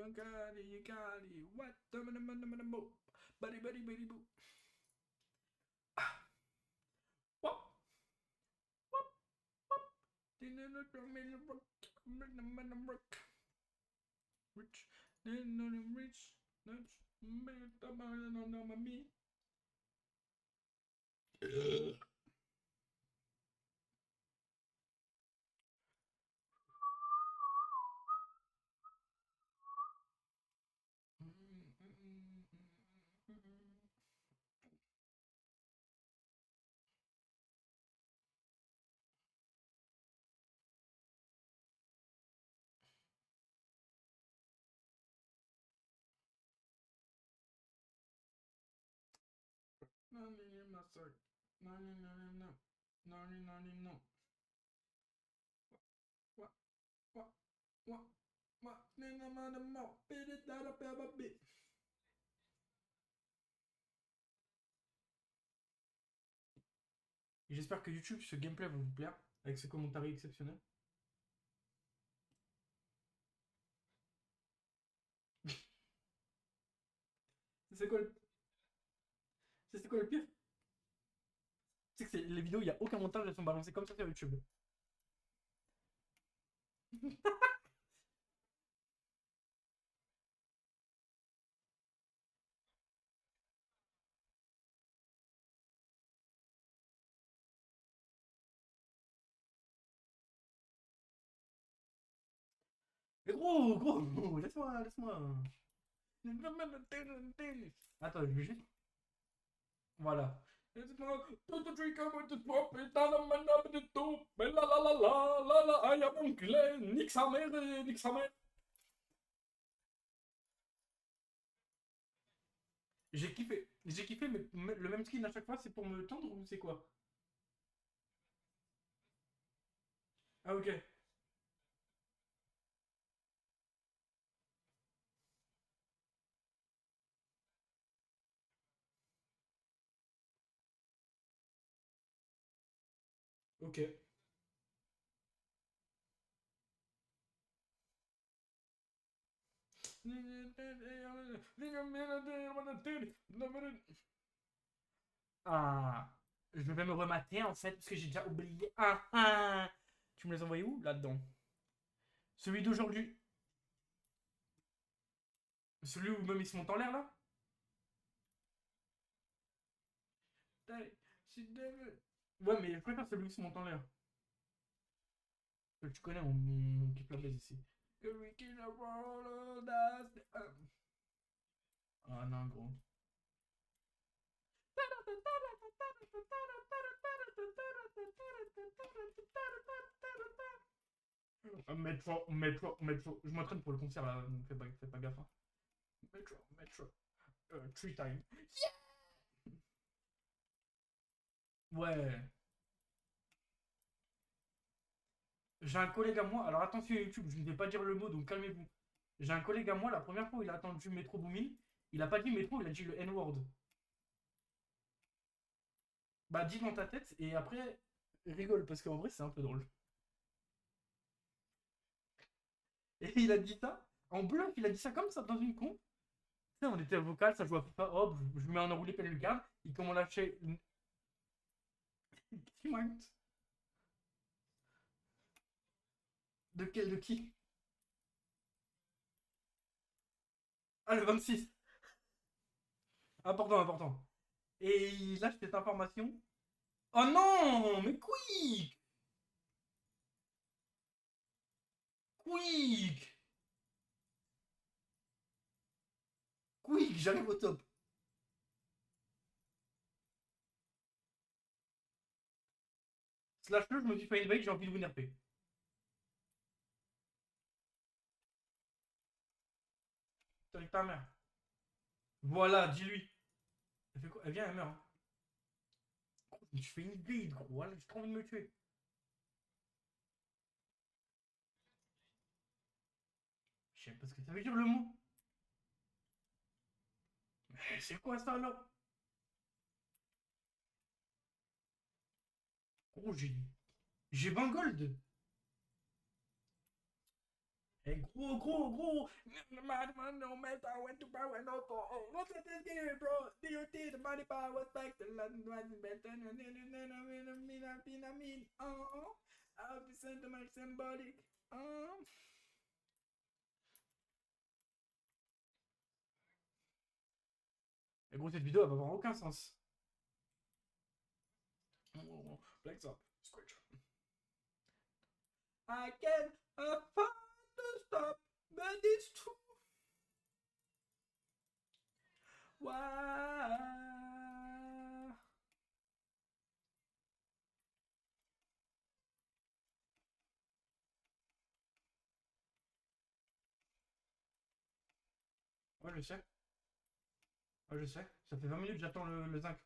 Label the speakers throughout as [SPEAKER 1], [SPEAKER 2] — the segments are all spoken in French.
[SPEAKER 1] you got it. What the buddy buddy buddy boo. Wop wop wop. Rich, rich, me. No, no, sorry. No, no, no, no, no. No, no, no, no, no. What, what, what, what, no, no, no, no, no. Bit it, that up, a bit. J'espère que YouTube, ce gameplay va vous plaire, avec ce commentaires exceptionnels. C'est quoi le... C'est quoi le pire? C'est que les vidéos, il n'y a aucun montage, elles sont balancées comme ça sur YouTube. Mais gros, laisse-moi, laisse-moi. Attends, je vais juste... Voilà. Nique sa mère, nique sa mère. J'ai kiffé, mais le même skin à chaque fois, c'est pour me tendre ou c'est quoi? Ah, ok. Ok. Ah. Je vais me remater en fait, parce que j'ai déjà oublié. Tu me les envoyés où là-dedans? Celui d'aujourd'hui. Celui où même ils se montent en l'air là? Ouais, mais je préfère celui où ils se montent en l'air. Tu connais, on kiffe la base ici. Ah non, gros. Metro. Je m'entraîne pour le concert là, fais pas gaffe. Hein. Metro. Three time. Ouais. J'ai un collègue à moi, alors attention YouTube, je ne vais pas dire le mot, donc calmez-vous. J'ai un collègue à moi, la première fois où il a attendu Metro Boomin, il a pas dit métro, il a dit le N-word. Bah dis dans ta tête et après rigole parce qu'en vrai c'est un peu drôle. Et il a dit ça en bluff, il a dit ça comme ça dans une con. Tu sais, on était vocal, ça joue à FIFA, hop, je lui mets un enroulé plein de garde, il commence à lâcher une. De quel, de qui? Ah, le 26. Important, important. Et il lâche cette information. Oh non, mais quick! Quick! Quick, j'arrive au top. Slash le, je me suis fait une veille, j'ai envie de vous nerfer. C'est avec ta mère. Voilà, dis-lui. Elle fait quoi? Elle vient, elle meurt. Hein. Je fais une bide, gros. Voilà, j'ai trop envie de me tuer. Je sais pas ce que ça veut dire le mot. Mais c'est quoi ça alors? Gros, j'ai 20 gold. Eh, gros. No matter when to power, no for all. What's this game, bro? DOT, the money power was back. The land was better. I'll be sent to my symbolic. Et gros, cette vidéo, elle va avoir aucun sens. Flex up. Scratch. I can't afford to stop, but it's true. Why? Ouais, je sais. Ouais, je sais. Ça fait 20 minutes que j'attends le zinc.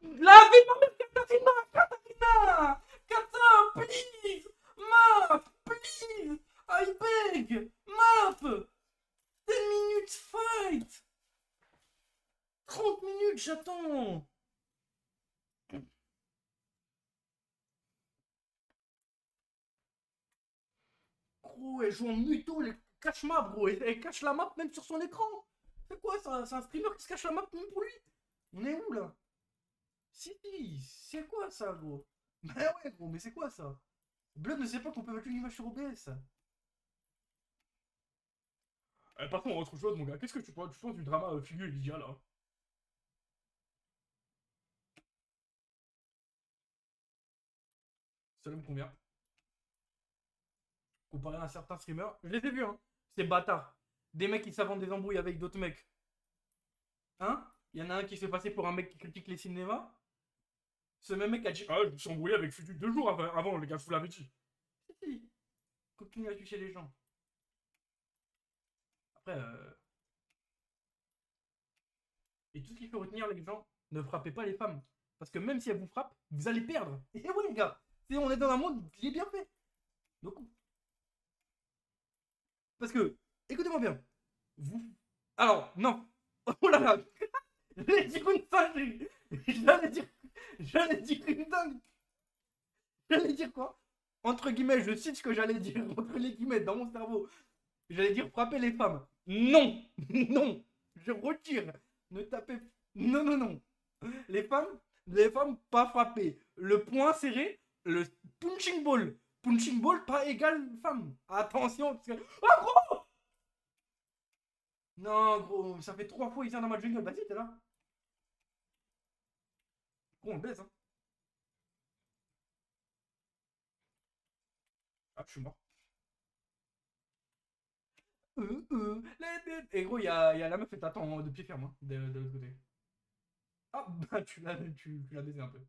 [SPEAKER 1] La vie de ma mère, Katarina! Katarina! Kata, please! Map! Please! I beg! Map! 10 minutes fight! 30 minutes, j'attends! Gros, elle joue en muto, elle cache map, gros. Elle cache la map même sur son écran. C'est quoi ça? C'est un streamer qui se cache la map même pour lui? On est où là? Si, c'est quoi ça, gros? Bah ouais, gros, mais c'est quoi ça? Blood ne sait pas qu'on peut mettre une image sur OBS. Par contre, autre chose, mon gars, qu'est-ce que tu penses du drama Fugu et Lydia là? Cela me convient. Comparé à un certain streamer, je les ai vus, hein. C'est bâtard. Des mecs qui s'inventent des embrouilles avec d'autres mecs. Hein? Il y en a un qui se fait passer pour un mec qui critique les cinémas. Ce même mec a dit: ah, je me suis embrouillé avec Fudu 2 jours avant, les gars, je vous l'avais dit. Si. Continue à toucher les gens. Après, et tout ce qu'il faut retenir, les gens, ne frappez pas les femmes. Parce que même si elles vous frappent, vous allez perdre. Et ouais, les gars, on est dans un monde qui est bien fait. Donc, parce que, écoutez-moi bien. Vous. Alors, non. Oh là là. J'allais dire une singerie. J'allais dire une dingue. J'allais dire quoi? Entre guillemets, je cite ce que j'allais dire. Entre les guillemets, dans mon cerveau. J'allais dire frapper les femmes. Non. Non. Je retire. Ne tapez. Non, non, non. Les femmes, pas frapper. Le poing serré, le punching ball. Punching ball, pas égal femme. Attention, parce que. Oh, gros! Non, gros, ça fait 3 fois il vient dans ma jungle. Vas-y, t'es là. Gros, on le baise, hein. Ah, je suis mort. Et gros, il y a la meuf et t'attends de pied ferme, hein, de l'autre côté. Ah, bah, tu l'as baisé un peu.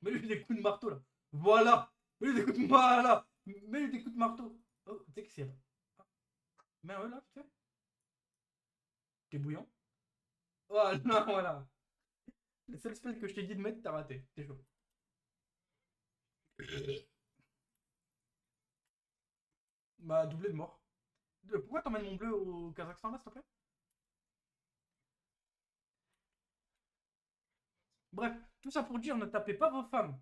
[SPEAKER 1] Mets-lui des coups de marteau, là. Voilà. Mets-lui des coups de voilà. Mets-lui des coups de marteau. Oh, tu sais que c'est. Ah. Mets un E, là, tu sais. T'es bouillant. Oh, non, voilà. Le seul spell que je t'ai dit de mettre, t'as raté. T'es chaud. Bah, doublé de mort. Pourquoi t'emmènes mon bleu au Kazakhstan, là, s'il te plaît? Bref, tout ça pour dire, ne tapez pas vos femmes.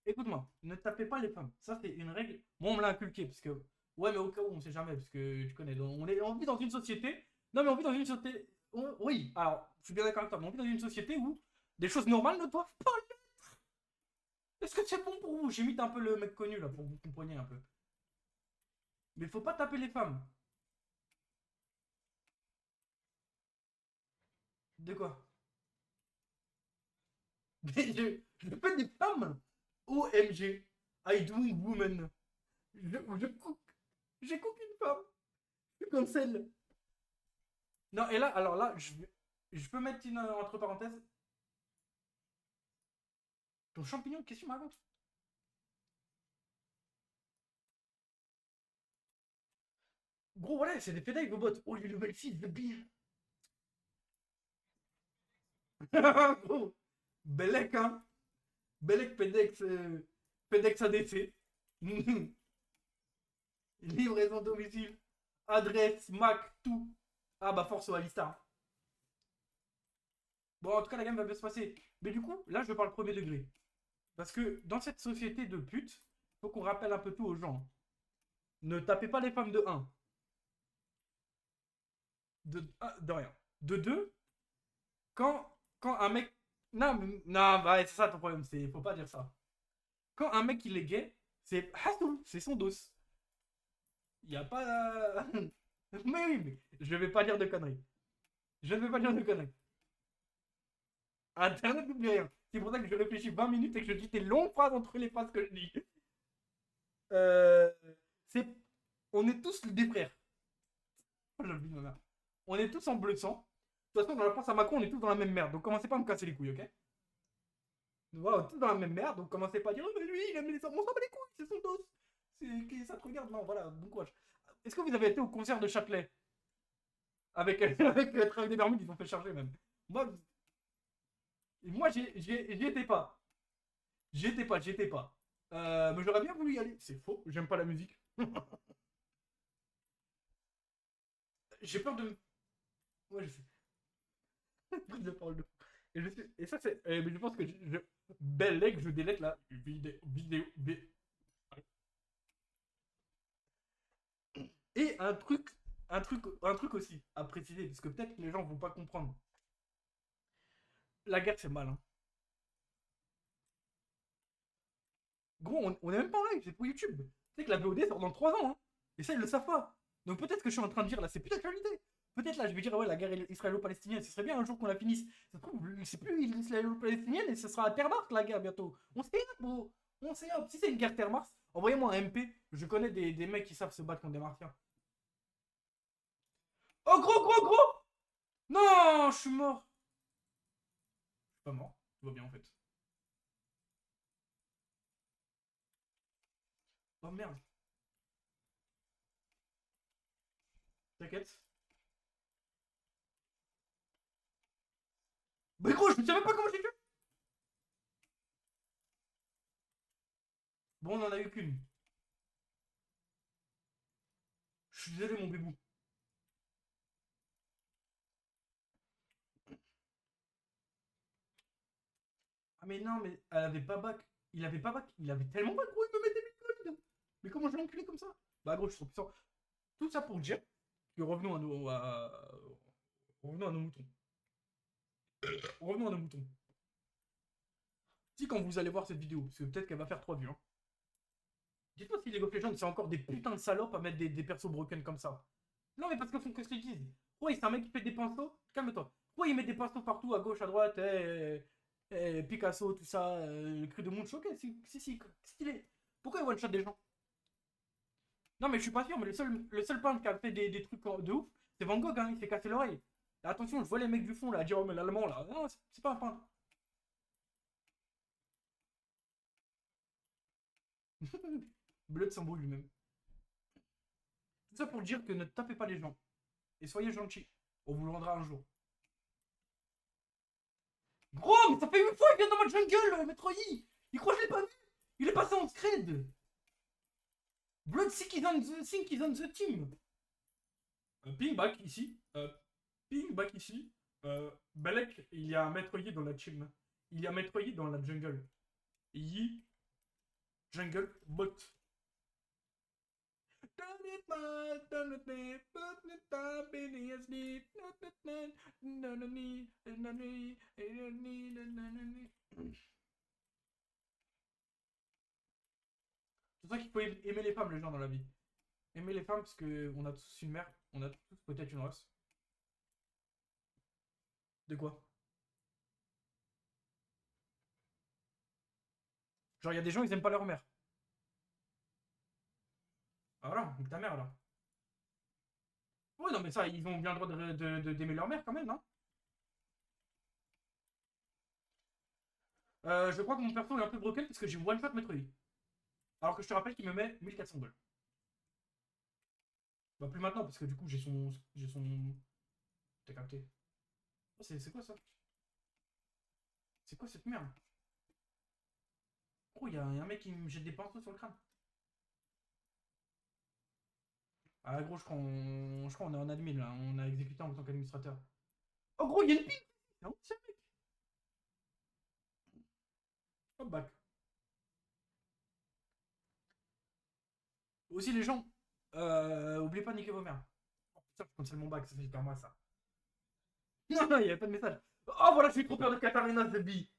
[SPEAKER 1] Écoute-moi, ne tapez pas les femmes. Ça, c'est une règle. Moi, on me l'a inculqué, parce que. Ouais, mais au cas où, on sait jamais, parce que tu connais. On vit dans une société. Non, mais on vit dans une société. Oui, alors, je suis bien d'accord avec toi, mais on vit dans une société où des choses normales ne doivent pas l'être. Est-ce que c'est bon pour vous? J'imite un peu le mec connu, là, pour que vous compreniez un peu. Mais faut pas taper les femmes. De quoi? Mais je fais des femmes. OMG. I doing woman. Je cook. J'ai cook une femme. Comme celle. Non, et là, alors là, je peux mettre une entre parenthèses. Ton champignon, qu'est-ce que tu me racontes? Gros, voilà, c'est des pédales, vos bots. Oh, les level 6 de bien. Gros, Belek, hein. Belek Pedex, Pedex ADC. Livraison domicile. Adresse, Mac, tout. Ah bah force au Alistar. Bon, en tout cas, la gamme va bien se passer. Mais du coup, là, je parle premier degré. Parce que dans cette société de putes, faut qu'on rappelle un peu tout aux gens. Ne tapez pas les femmes de un. De rien. De 2, quand un mec. Non, non, bah, c'est ça ton problème, faut pas dire ça. Quand un mec il est gay, c'est Hassoul, c'est son dos. Il y a pas. Mais oui, mais je vais pas dire de conneries. Je ne vais pas dire de conneries. Internet n'oublie rien. C'est pour ça que je réfléchis 20 minutes et que je dis des longues phrases entre les phrases que je dis. Euh, c'est... On est tous des frères. Oh, j'ai oublié ma mère. On est tous en bleu de sang. De toute façon, dans la France à Macron, on est tous dans la même merde. Donc commencez pas à me casser les couilles, ok? Voilà, on est tous dans la même merde. Donc commencez pas à dire, oh, mais lui, il aime les hommes. On s'en bat les couilles, c'est son dos. Ça te regarde, non, voilà, bon courage. Est-ce que vous avez été au concert de Châtelet? Avec Travail des Bermudes, ils ont fait charger même. Moi j'y étais pas. J'y étais pas. Mais j'aurais bien voulu y aller. C'est faux, j'aime pas la musique. J'ai peur de. Ouais, je sais. Prise de parole de. Et ça, c'est. Mais je pense que Belle leg, je délète la vidéo. Et un truc aussi à préciser, parce que peut-être que les gens vont pas comprendre. La guerre, c'est mal, hein. Gros, on est même pas en live, c'est pour YouTube. Tu sais que la VOD sort dans 3 ans, hein. Et ça, ils le savent pas. Donc peut-être que je suis en train de dire là, c'est plus d'actualité. Peut-être là, je vais dire, ouais, la guerre israélo-palestinienne, ce serait bien un jour qu'on la finisse. Ça se trouve, c'est plus israélo-palestinienne et ce sera à Terre-Mars la guerre bientôt. On sait, bro. On sait, hop. Si c'est une guerre Terre-Mars, envoyez-moi un MP. Je connais des mecs qui savent se battre contre des martiens. Oh, gros, gros, gros! Non, je suis mort. Je suis pas mort. Tout va bien en fait. Oh merde. T'inquiète. Mais gros, je ne savais pas comment j'ai tué. Bon, on en a eu qu'une. Je suis désolé, mon bébou. Ah, mais non, mais elle avait pas bac. Il avait pas bac. Il avait tellement bac, gros, il me mettait bitcoin. Mais comment je l'ai enculé comme ça? Bah, gros, je suis trop puissant. Tout ça pour dire que revenons à nos moutons. Revenons à nos moutons. Si, quand vous allez voir cette vidéo, parce que peut-être qu'elle va faire 3 vues, hein. Dites-moi si League of Legends, c'est encore des putains de salopes à mettre des persos broken comme ça. Non, mais parce que font que ce qu'ils disent. Ouais, c'est un mec qui fait des pinceaux. Calme-toi. Pourquoi il met des pinceaux partout, à gauche, à droite, Picasso, tout ça, le cru de monde choqué, si, stylé. Pourquoi il one-shot des gens? Non, mais je suis pas sûr, mais le seul peintre qui a fait des trucs de ouf, c'est Van Gogh, hein, il s'est cassé l'oreille. Et attention, je vois les mecs du fond là, à dire, oh, mais l'allemand là, non, c'est pas un peintre. Bleu de Sambo lui-même. Tout ça pour dire que ne tapez pas les gens. Et soyez gentils. On vous le rendra un jour. Gros, mais ça fait une fois qu'il vient dans ma jungle, Maître Yi. Il croit que je l'ai pas vu. Il est passé en scred. Blood Think is on the team. Ping back ici. Ping back ici. Balek, il y a un Maître Yi dans la team. Il y a Maître Yi dans la jungle. Yi, jungle, bot. C'est ça qu'il faut aimer les femmes, les gens, dans la vie. Aimer les femmes parce qu'on a tous une mère, on a tous peut-être une race. De quoi? Genre, il y a des gens, ils aiment pas leur mère. Ah voilà, donc ta mère alors. Ouais, non, mais ça, ils ont bien le droit d'aimer leur mère quand même, non? Je crois que mon perso est un peu broken parce que j'ai one shot Metroid. Alors que je te rappelle qu'il me met 1400 balles. Bah, plus maintenant parce que du coup, j'ai son. J'ai son. T'as capté. Oh, c'est quoi ça? C'est quoi cette merde? Oh, il y a un mec qui me jette des pinceaux sur le crâne. Ah, gros, je crois qu'on est en admin là. On a exécuté en tant qu'administrateur. Oh, gros, il y a une pile! Ah, oui, c'est un mec. Hop, back. Aussi, les gens. Oubliez pas de niquer vos mères. Oh putain, je cancelle mon bac, ça fait hyper mal ça. Non, non, il n'y avait pas de message. Oh voilà, j'ai trop peur de Katarina Zebi.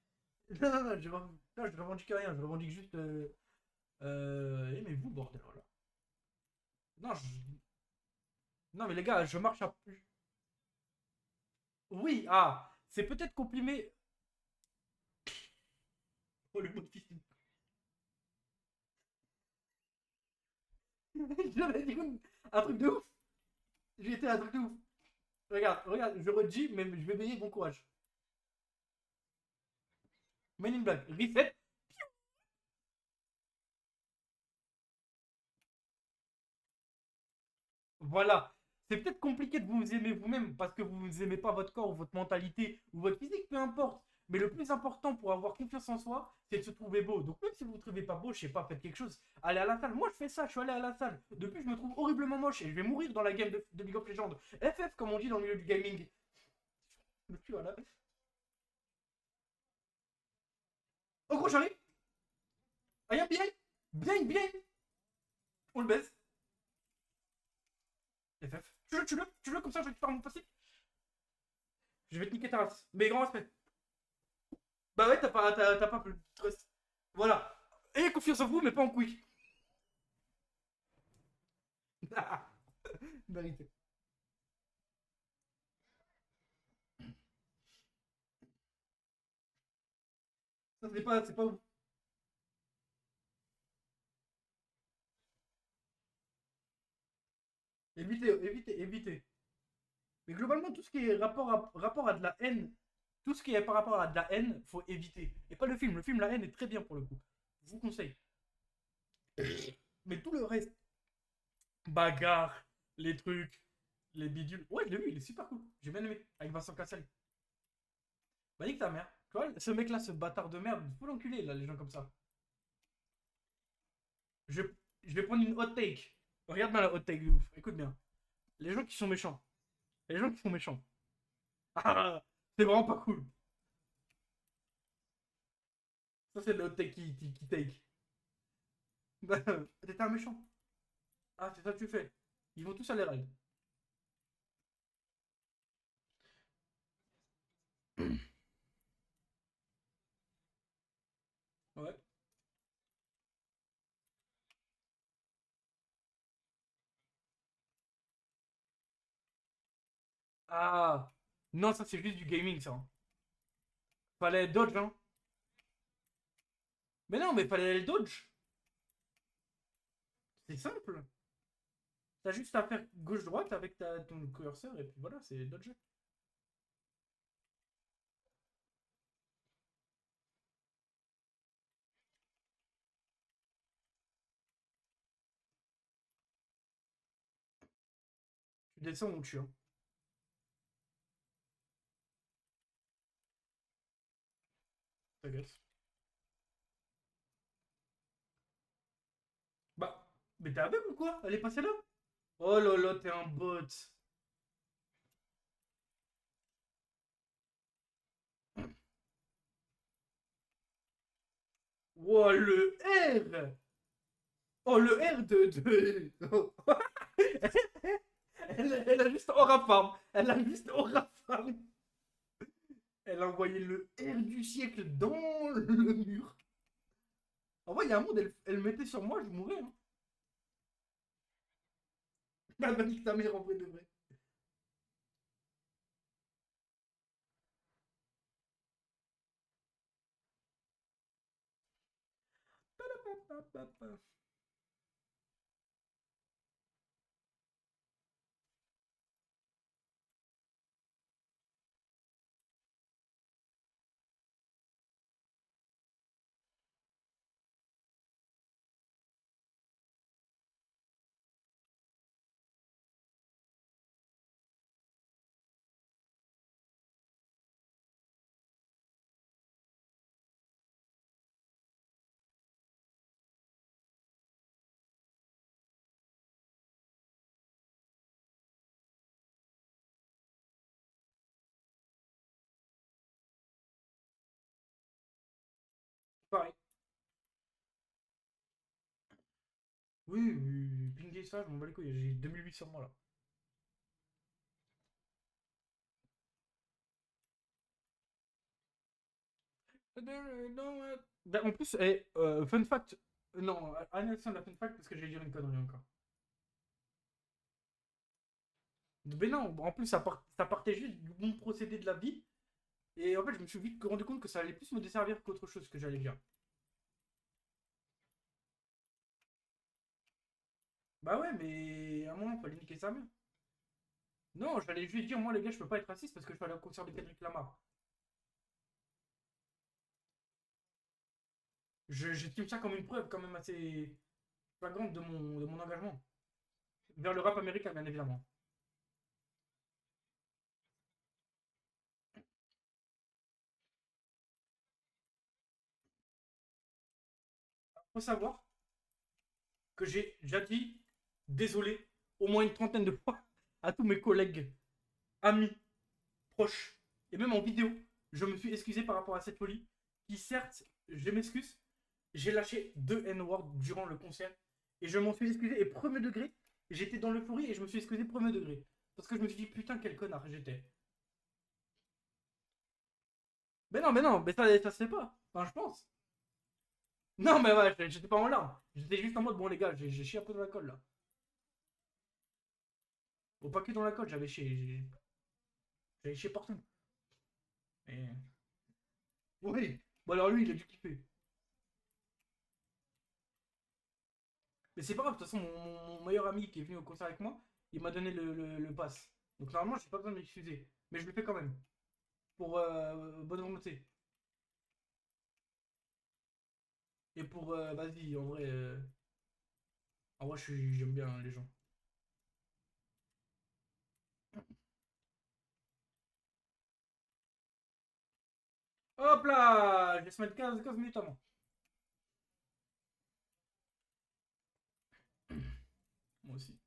[SPEAKER 1] Non, non, non, non, je revendique rien, je revendique juste. Aimez-vous, bordel, voilà. Non, non, mais les gars, je marche à. Oui, ah, c'est peut-être comprimé. Oh, le mot de fils. J'aurais dit un truc de ouf. J'ai été un truc de ouf. Regarde, regarde, je redis, mais je vais payer bon courage. Men in Black, reset. Voilà. C'est peut-être compliqué de vous aimer vous-même parce que vous n'aimez pas votre corps ou votre mentalité ou votre physique, peu importe. Mais le plus important pour avoir confiance en soi, c'est de se trouver beau. Donc même si vous ne vous trouvez pas beau, je sais pas, faites quelque chose. Allez à la salle. Moi, je fais ça, je suis allé à la salle. Depuis, je me trouve horriblement moche et je vais mourir dans la game de League of Legends. FF, comme on dit dans le milieu du gaming. Voilà. Oh gros, j'arrive. Ah, bien. Bien, bien. On le baisse. FF. Tu le, comme ça, je récupère mon passif. Je vais te niquer ta race. Mais grand respect. Bah ouais, t'as pas plus de trust. Voilà. Ayez confiance en vous, mais pas en quick. Vérité. Ça, c'est pas ouf. Évitez, évitez, évitez. Mais globalement, tout ce qui est rapport à de la haine, tout ce qui est par rapport à de la haine, faut éviter. Et pas le film. Le film, la haine est très bien pour le coup. Je vous conseille. Mais tout le reste, bagarre, les trucs, les bidules. Ouais, je l'ai vu, il est super cool. J'ai bien aimé. Avec Vincent Cassel. Bah, nique ta mère. Tu vois, ce mec-là, ce bâtard de merde, faut l'enculer, là, les gens comme ça. Je, je vais prendre une hot take. Regarde bien la hot take de ouf. Écoute bien. Les gens qui sont méchants. Les gens qui sont méchants. Ah, c'est vraiment pas cool. Ça, c'est le hot take qui take. Bah, t'étais un méchant. Ah, c'est ça que tu fais. Ils vont tous à l'RL. Ouais. Ah. Non, ça, c'est juste du gaming, ça. Fallait dodge, hein. Mais non, mais fallait le dodge. C'est simple. T'as juste à faire gauche-droite avec ton curseur et puis voilà, c'est dodge. Tu descends ou tu, hein. T'agaces. Bah, mais t'es aveugle ou quoi? Elle est passée là? Oh là là, t'es un bot. Wow, le R! Oh, le R de... elle a juste aura farm. Elle a juste aura farm. Elle a envoyé le R du siècle dans le mur. En vrai, il y a un monde, elle mettait sur moi, je mourrais. Hein. Elle m'a dit que ta mère en vrai de vrai. Pareil. Oui, oui, pingez ça, je m'en bats les couilles. J'ai 2008 sur moi là. En plus, fun fact. Non, annulation de la fun fact parce que j'ai dire une connerie encore. Mais non, en plus, ça partait juste du bon procédé de la vie. Et en fait, je me suis vite rendu compte que ça allait plus me desservir qu'autre chose que j'allais dire. Bah ouais, mais à un moment, il fallait niquer sa mère. Non, j'allais juste dire, moi les gars, je peux pas être raciste parce que je suis allé au concert de Kendrick Lamar. J'estime ça comme une preuve quand même assez flagrante de mon engagement. Vers le rap américain, bien évidemment. Faut savoir que j'ai déjà dit désolé au moins une trentaine de fois à tous mes collègues, amis, proches, et même en vidéo. Je me suis excusé par rapport à cette folie, qui certes, je m'excuse, j'ai lâché 2 N-words durant le concert, et je m'en suis excusé, et premier degré, j'étais dans l'euphorie, et je me suis excusé premier degré. Parce que je me suis dit, putain, quel connard j'étais. Mais non, mais ça se fait pas. Enfin, je pense. Non, mais ouais, j'étais pas en larmes. J'étais juste en mode, bon, les gars, j'ai chié un peu dans la colle là. Au paquet dans la colle, j'avais chié. J'avais chié partout. Et... Oui. Bon, alors lui, il a dû kiffer. Mais c'est pas grave, de toute façon, mon meilleur ami qui est venu au concert avec moi, il m'a donné le pass. Donc normalement, j'ai pas besoin de m'excuser. Mais je le fais quand même. Pour bonne volonté. Et pour, vas-y, en vrai, j'aime bien les gens. Hop là! Je vais se mettre 15 minutes avant. Moi aussi.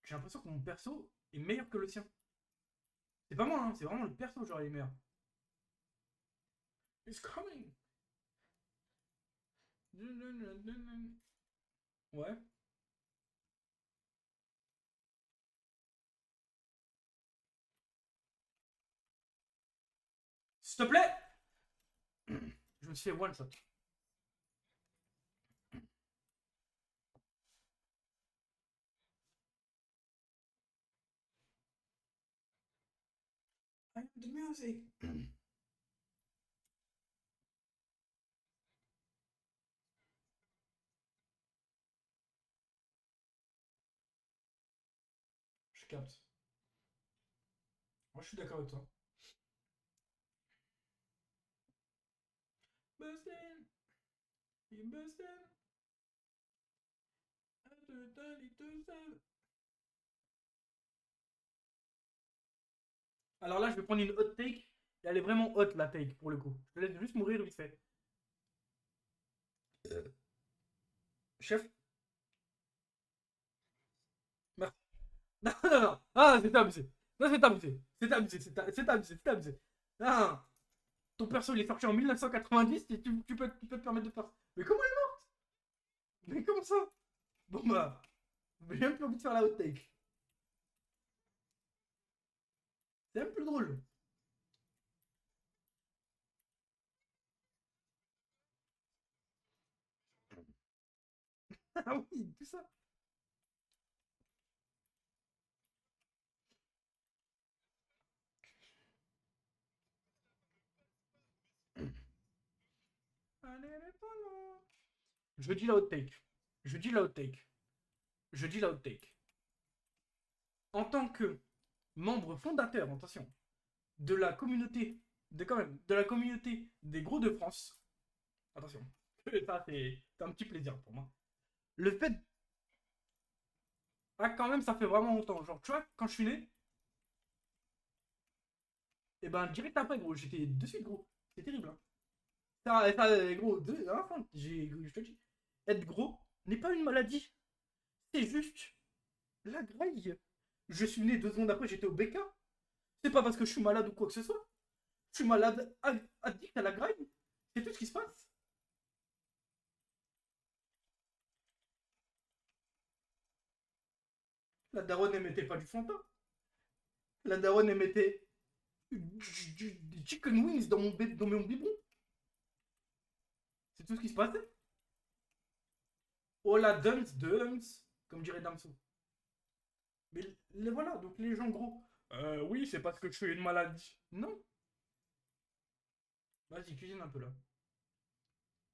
[SPEAKER 1] J'ai l'impression que mon perso est meilleur que le sien. C'est pas moi, hein, c'est vraiment le perso, genre, il est meilleur. It's coming! Ouais. S'il te plaît! Je me suis fait one shot. I am the music. Je capte. Moi, je suis d'accord avec toi. Bustin', you bustin', alors là, je vais prendre une hot take. Et elle est vraiment hot, la take, pour le coup. Je te laisse juste mourir vite fait. Chef, merci. Non, non, non. Ah, c'est abusé. Non, c'est abusé. C'est abusé, c'est abusé, c'est abusé. Non, ton perso, il est sorti en 1990 et tu peux te permettre de faire ça. Mais comment elle est morte? Mais comment ça? Bon bah, j'ai même plus envie de faire la hot take. C'est même plus drôle. Ah oui, tout ça. Je dis la hot take. Je dis la hot take. Je dis la hot take. En tant que membre fondateur, attention, de la communauté, quand même, de la communauté des gros de France, attention, ça c'est un petit plaisir pour moi. Le fait, ah quand même, ça fait vraiment longtemps. Genre, tu vois, quand je suis né, et ben direct après, gros, j'étais de suite, gros. C'est terrible, hein. Gros, à la fin, je te dis, être gros n'est pas une maladie, c'est juste la graille. Je suis né 2 secondes après, j'étais au BK. C'est pas parce que je suis malade ou quoi que ce soit. Je suis malade, addict à la graille. C'est tout ce qui se passe. La daronne, elle mettait pas du Fanta. La daronne, elle mettait des chicken wings dans mon biberon. C'est tout ce qui se passait. Oh la dunce de Hunts, comme dirait Damso. Mais voilà, donc les gens gros. Oui, c'est parce que tu as une maladie. Non. Vas-y, cuisine un peu là.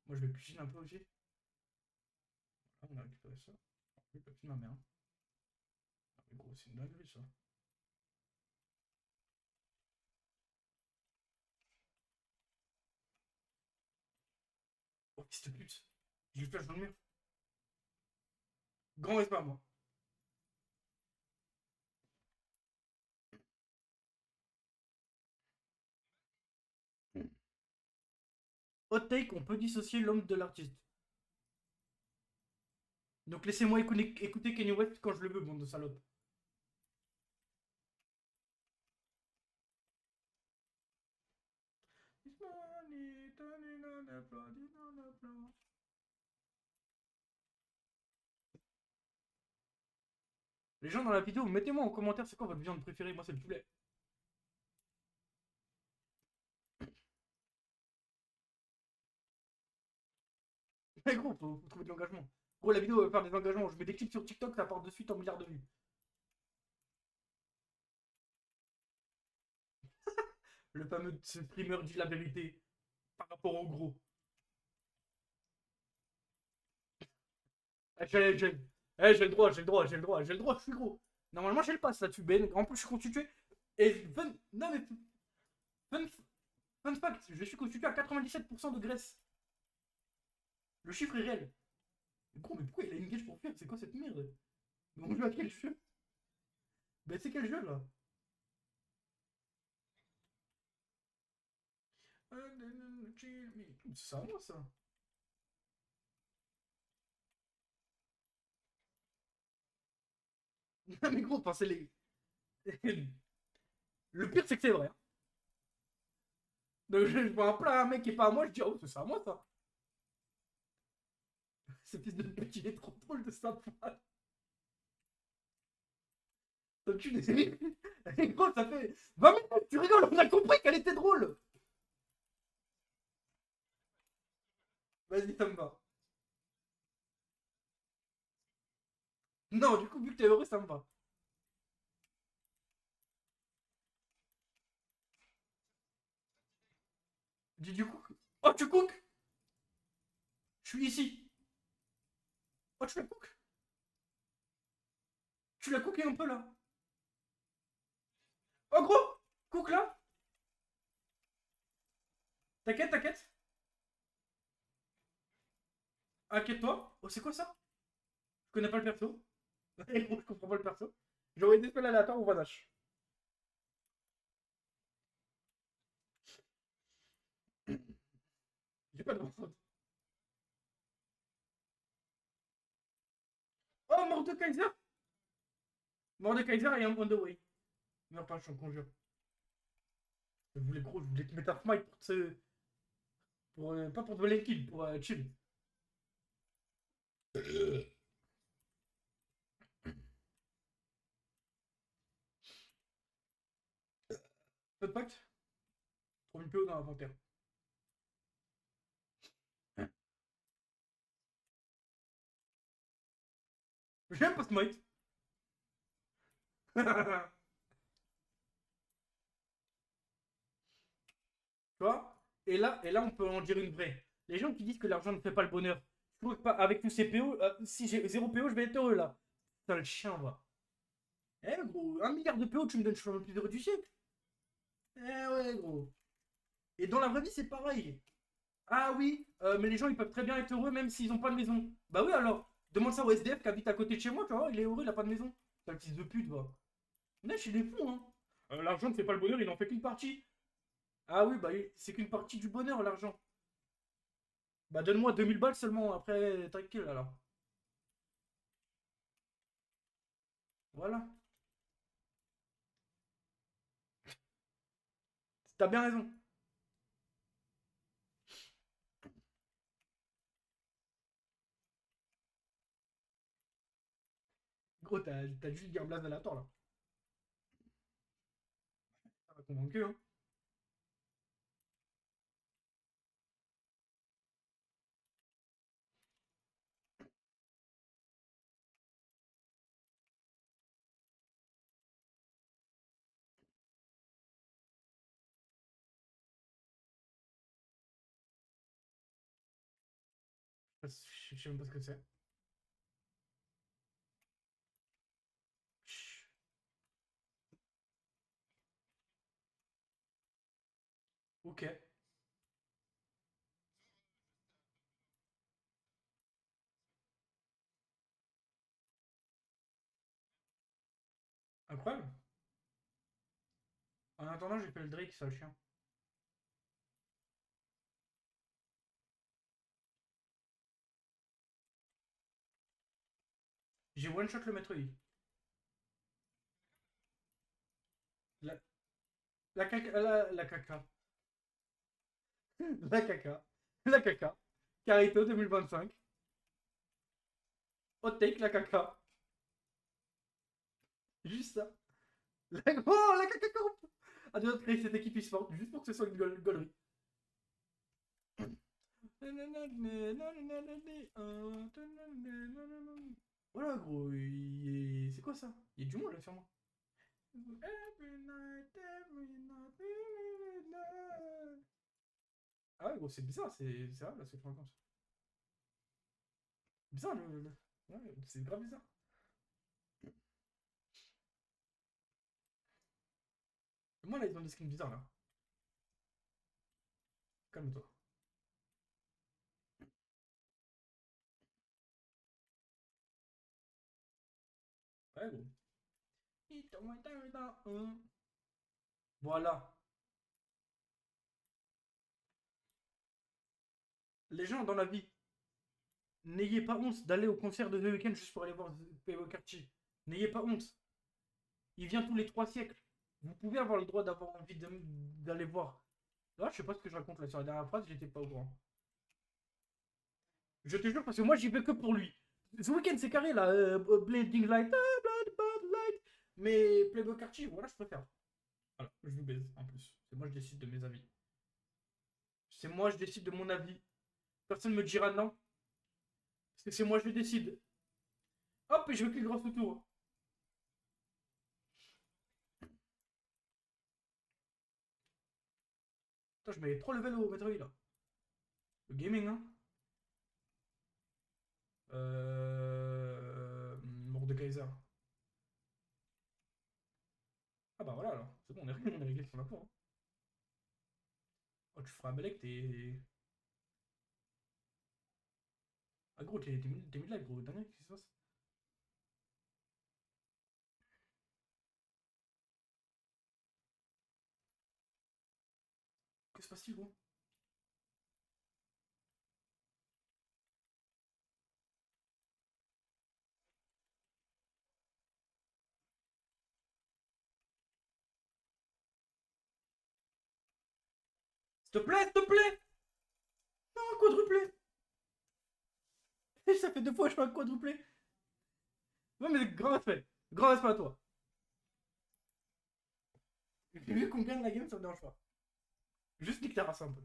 [SPEAKER 1] Moi, je vais cuisiner un peu aussi. Ah, on a récupéré ça. Oui, pas de ma mère. Ah, mais gros, c'est une dinguerie ça. Oh, fils de pute. Je lui flash dans le mur. Grand respect à moi. Hot take, on peut dissocier l'homme de l'artiste. Donc laissez-moi écouter Kanye West quand je le veux, bande de salopes. Les gens dans la vidéo, mettez-moi en commentaire c'est quoi votre viande préférée. Moi, c'est le poulet. Mais gros, faut trouver de l'engagement. Gros, la vidéo va faire des engagements. Je mets des clips sur TikTok, ça part de suite en milliards de vues. Le fameux streamer dit la vérité par rapport au gros. J'ai le droit, j'ai le droit, j'ai le droit, j'ai le droit, je suis gros. Normalement, j'ai le pass là-dessus, Ben. En plus, je suis constitué. Et non, mais fun, fun fact, je suis constitué à 97% de graisse. Le chiffre est réel. Gros, mais pourquoi il a une gage pour faire? C'est quoi cette merde? Mais on joue à quel jeu? Ben, c'est quel jeu là? C'est ça, moi, ça. Non, mais gros, enfin, c'est les. Le pire, c'est que c'est vrai. Hein. Donc, je vois un plat, un mec qui est pas à moi, je dis, oh, c'est ça, moi, ça. Ce fils de pute, il est trop drôle de sa part. Donc, tu des. Et gros, ça fait 20 minutes, tu rigoles, on a compris qu'elle était drôle. Vas-y, ça me va. Non, du coup, vu que t'es heureux, ça me va. Dis du coup. Oh, tu cook? Je suis ici. Oh, tu la cook? Tu l'as cooké un peu là? Oh, gros! Cook là? T'inquiète, t'inquiète. Inquiète-toi. Oh, c'est quoi ça? Je connais pas le perso. Je comprends pas le perso. J'aurais des spells aléatoires ou Vanache. J'ai pas de faute. Oh, Mordekaiser! Mordekaiser et un on the way. Meurs pas, je t'en conjure. Je voulais te mettre un smite pour te. Pas pour te voler le kill, pour chill. Fun fact, trouve une PO dans l'inventaire. J'aime pas smite. Tu vois? Et là, on peut en dire une vraie. Les gens qui disent que l'argent ne fait pas le bonheur. Je trouve que pas, avec tous ces PO, si j'ai 0 PO, je vais être heureux là. Putain, le chien, va. Eh gros, 1 milliard de PO, tu me donnes, je suis le plus heureux du siècle. Eh ouais, gros. Et dans la vraie vie, c'est pareil. Ah oui, mais les gens, ils peuvent très bien être heureux même s'ils n'ont pas de maison. Bah oui, alors. Demande ça au SDF qui habite à côté de chez moi, tu vois, il est heureux, il a pas de maison. C'est un fils de pute, va. Neige, il est fou, hein. L'argent ne fait pas le bonheur, il en fait qu'une partie. Ah oui, bah c'est qu'une partie du bonheur, l'argent. Bah donne-moi 2000 balles seulement, après tranquille alors. Voilà. T'as bien raison. Gros, t'as juste Gearblaze aléatoire là. Ça va convaincu, hein. Je sais même pas ce que c'est. Chut. Ok. Incroyable. En attendant, j'ai fait le Drake, ça le chien. J'ai one shot le maître Yi. La, la caca. La caca. La caca. La caca. Carito 2025. Hot take, la caca. Juste ça. Oh, la caca corp. À deux de créer cette équipe e-sport, juste pour que ce soit une gaulerie. Voilà, gros. C'est quoi ça? Il y a du monde là sur moi. Every night, every night, every night. Ah ouais, gros, c'est bizarre, c'est vrai là, cette fréquence. Bizarre, ouais, c'est grave bizarre. Moi là, ils ont des skins bizarres là. Calme-toi. Ouais, gros. Voilà. Les gens dans la vie, n'ayez pas honte d'aller au concert de The Weeknd juste pour aller voir Playboy Carti. N'ayez pas honte. Il vient tous les 3 siècles. Vous pouvez avoir le droit d'avoir envie d'aller voir. Là, je sais pas ce que je raconte là sur la dernière phrase, j'étais pas au courant. Je te jure, parce que moi j'y vais que pour lui. The Weeknd c'est carré là, Blinding Light, Blood Light. Mais Playboy Carti, voilà, je préfère. Voilà, je vous baise en plus. C'est moi je décide de mes avis. C'est moi je décide de mon avis. Personne me dira non. Parce que c'est moi je décide. Hop, et je veux qu'il grâce autour. Putain, je mets trop level au Metroid là. Le gaming, hein. Mordekaiser. Ah bah voilà alors. C'est bon, on est réglé sur la peau, hein. Oh, tu feras un Belek, t'es. Ah gros, t'es mid-life, gros. Dingue, qu'est-ce qui se passe? Que se passe-t-il, gros? S'il te plaît, s'il te plaît! Non, quadruplé! Ça fait 2 fois que je fais un quadruplé. Non, mais grand respect. Grand respect à toi. Vu qu'on gagne la game, ça me dérange pas. Juste nique ta race un peu.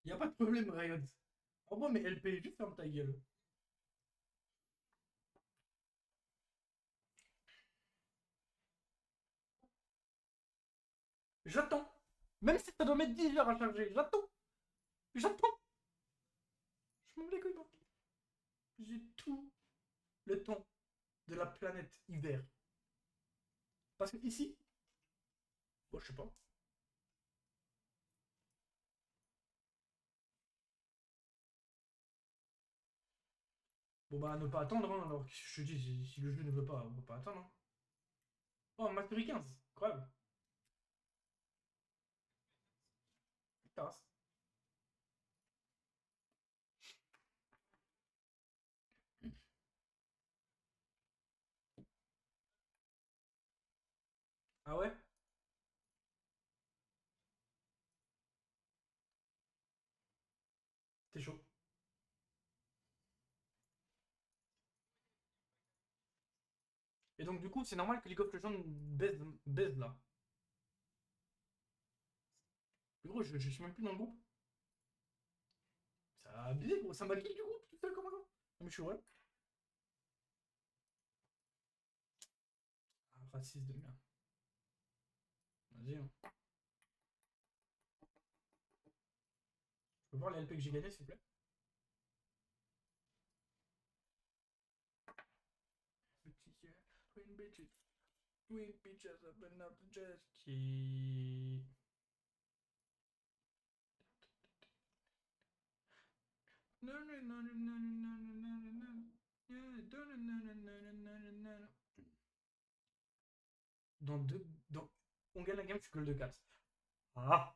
[SPEAKER 1] Y'a pas de problème, Riot. Envoie mes LP, juste ferme ta gueule. J'attends. Même si ça doit mettre 10 heures à charger, j'attends. J'attends. Je m'en bats les couilles, moi. J'ai tout le temps de la planète hiver. Parce que ici, bon, je sais pas. Bon, bah, ne pas attendre, hein, alors que je te dis, si le jeu ne veut pas, on va pas attendre, hein. Oh, Mastery 15, incroyable. Tasse. Ah ouais? T'es chaud. Et donc, du coup, c'est normal que League of Legends baise là. Mais gros, je suis même plus dans le groupe. Ça a abusé, gros. Ça m'a kill du groupe tout seul comme ça. Non, mais je suis vrai. Ah, raciste de merde. Vas-y, hein. Je peux voir les LP que j'ai gagné, s'il vous plaît? Twin bitches. Twin bitches up and up the jet ski. Dans deux. Dans... On gagne la game, je suis gold de 4. Ah!